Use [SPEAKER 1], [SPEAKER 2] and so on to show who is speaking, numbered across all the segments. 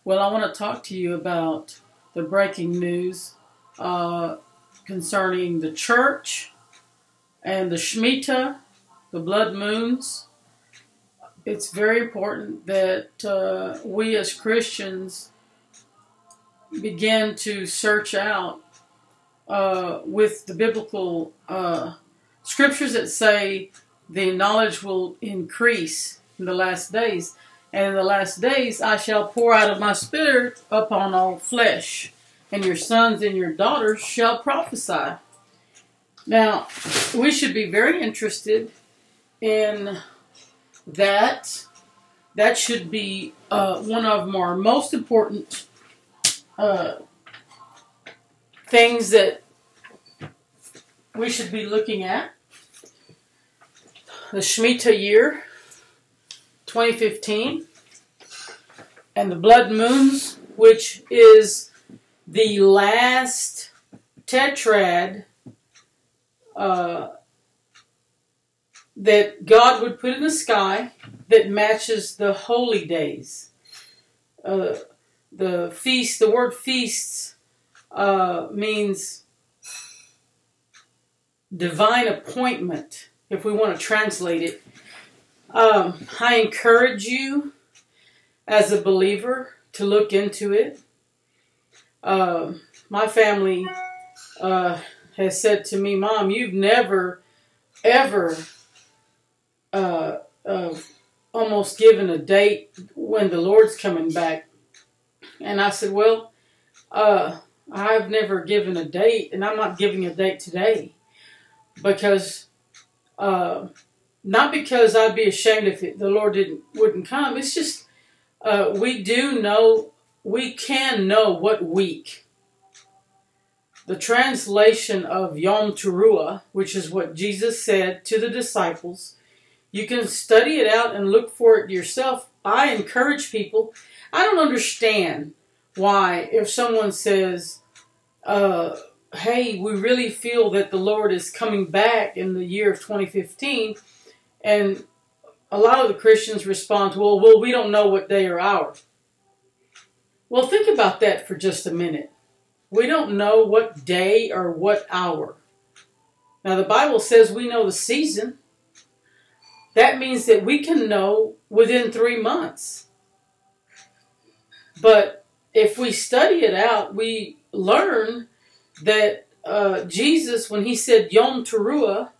[SPEAKER 1] Well, I want to talk to you about the breaking news concerning the church and the Shemitah, the blood moons. It's very important that we as Christians begin to search out with the biblical scriptures that say the knowledge will increase in the last days. And in the last days I shall pour out of my spirit upon all flesh, and your sons and your daughters shall prophesy. Now, we should be very interested in that. That should be one of our most important things that we should be looking at. The Shemitah year 2015 and the blood moons, which is the last tetrad that God would put in the sky that matches the holy days. The feast, the word feasts means divine appointment, if we want to translate it. I encourage you as a believer to look into it. My family has said to me, "Mom, you've never, ever almost given a date when the Lord's coming back." And I said, well, I've never given a date, and I'm not giving a date today. Because, not because I'd be ashamed if the Lord wouldn't come. It's just, we can know what week. The translation of Yom Teruah, which is what Jesus said to the disciples, you can study it out and look for it yourself. I encourage people. I don't understand why, if someone says, hey, we really feel that the Lord is coming back in the year of 2015, and a lot of the Christians respond, well, we don't know what day or hour. Well, think about that for just a minute. We don't know what day or what hour. Now, the Bible says we know the season. That means that we can know within 3 months. But if we study it out, we learn that Jesus, when he said Yom Teruah,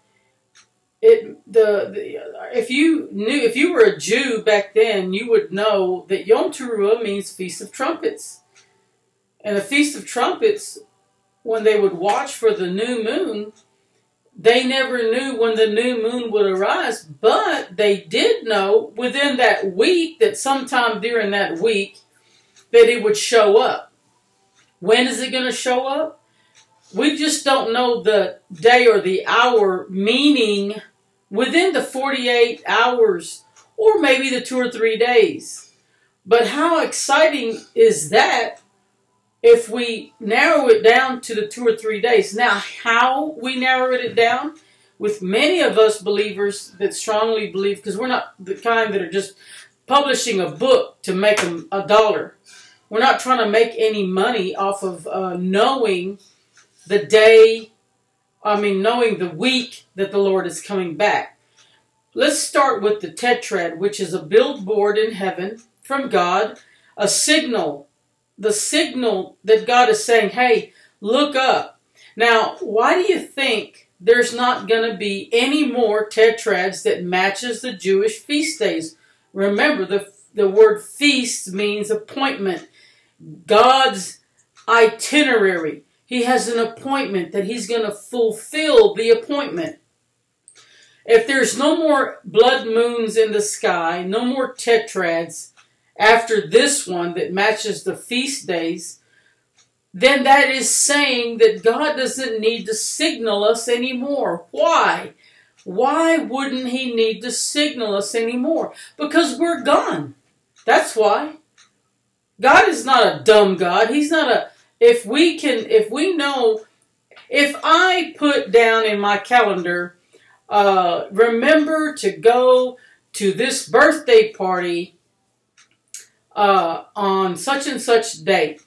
[SPEAKER 1] if you were a Jew back then, you would know that Yom Teruah means Feast of Trumpets. And the Feast of Trumpets, when they would watch for the new moon, they never knew when the new moon would arise, but they did know within that week, that sometime during that week, that it would show up. When is it going to show up? We just don't know the day or the hour, meaning within the 48 hours or maybe the 2 or 3 days. But how exciting is that if we narrow it down to the 2 or 3 days? Now, how we narrowed it down? With many of us believers that strongly believe, because we're not the kind that are just publishing a book to make $1. We're not trying to make any money off of knowing the day, knowing the week that the Lord is coming back. Let's start with the tetrad, which is a billboard in heaven from God, a signal. The signal that God is saying, hey, look up. Now, why do you think there's not going to be any more tetrads that matches the Jewish feast days? Remember, the word feast means appointment. God's itinerary. He has an appointment that he's going to fulfill the appointment. If there's no more blood moons in the sky, no more tetrads after this one that matches the feast days, then that is saying that God doesn't need to signal us anymore. Why? Why wouldn't he need to signal us anymore? Because we're gone. That's why. God is not a dumb God. He's not a, if I put down in my calendar, remember to go to this birthday party on such and such date.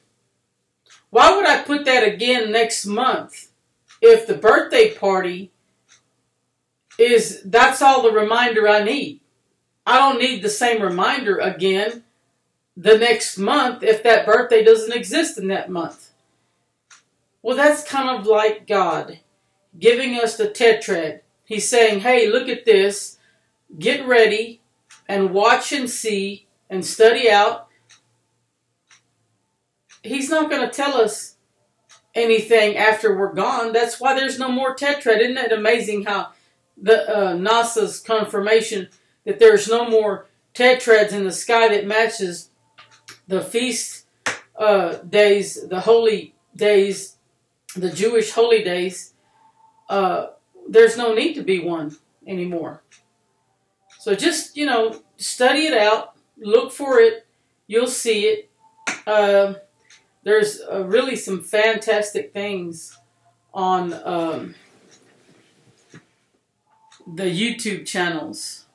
[SPEAKER 1] Why would I put that again next month if the birthday party that's all the reminder I need? I don't need the same reminder again the next month if that birthday doesn't exist in that month. Well, that's kind of like God giving us the tetrad. He's saying, hey, look at this. Get ready and watch and see and study out. He's not going to tell us anything after we're gone. That's why there's no more tetrad. Isn't that amazing how the NASA's confirmation that there's no more tetrads in the sky that matches the feast days, the holy days, the Jewish holy days. There's no need to be one anymore. So just, study it out. Look for it. You'll see it. There's really some fantastic things on the YouTube channels.